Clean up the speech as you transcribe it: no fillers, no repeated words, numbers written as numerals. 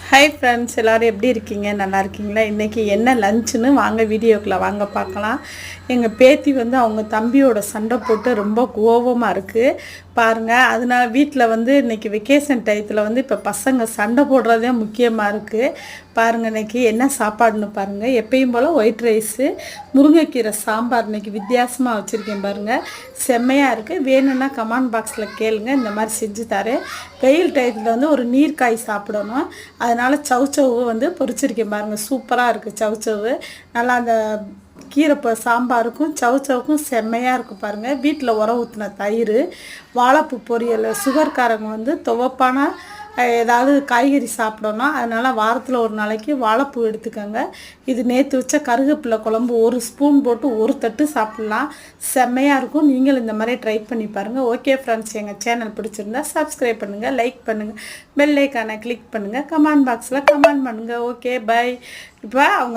Hi friends, எல்லோரும் எப்படி இருக்கீங்க? நல்லா இருக்கீங்களா? இன்றைக்கி என்ன லஞ்சுன்னு வாங்க வீடியோக்குள்ளே வாங்க பார்க்கலாம். எங்கள் பேத்தி அவங்க தம்பியோட சண்டை போட்டு ரொம்ப கோபமாக இருக்குது பாருங்கள். அதனால் வீட்டில் இன்றைக்கி வெக்கேஷன் டயத்தில் இப்போ பசங்க சண்டை போடுறதே முக்கியமாக இருக்குது பாருங்கள். இன்றைக்கி என்ன சாப்பாடுன்னு பாருங்கள். எப்பயும் போல் ஒயிட் ரைஸு, முருங்கைக்கீரை சாம்பார் இன்றைக்கி வித்தியாசமாக வச்சுருக்கேன் பாருங்கள். செம்மையாக இருக்குது. வேணும்னா கமெண்ட் பாக்ஸில் கேளுங்க, இந்த மாதிரி செஞ்சு தரேன். வெயில் டயத்தில் ஒரு நீர்க்காய் சாப்பிடணும், அதனால் சவுச்சவு பொரிச்சிருக்கேன் பாருங்கள். சூப்பராக இருக்குது சவுச்சவு. நல்லா அந்த கீரை சாம்பாருக்கும் சவுச்சவுக்கும் செம்மையாக இருக்கும் பாருங்கள். வீட்டில் உரம் ஊற்றின தயிர், வாழைப்பூ பொரியல். சுகர்காரங்க துவப்பான ஏதாவது காய்கறி சாப்பிடணும், அதனால் வாரத்தில் ஒரு நாளைக்கு வாழைப்பூ எடுத்துக்கோங்க. இது நேற்று வச்ச கருவேப்பிலை குழம்பு, ஒரு ஸ்பூன் போட்டு ஒரு தட்டு சாப்பிட்லாம், செம்மையாக இருக்கும். நீங்கள் இந்த மாதிரி ட்ரை பண்ணி பாருங்கள். ஓகே ஃப்ரெண்ட்ஸ், எங்கள் சேனல் பிடிச்சிருந்தா சப்ஸ்கிரைப் பண்ணுங்கள், லைக் பண்ணுங்கள், பெல் ஐக்கானை கிளிக் பண்ணுங்கள், கமெண்ட் பாக்ஸில் கமெண்ட் பண்ணுங்கள். Okay bye. இப்போ அவங்க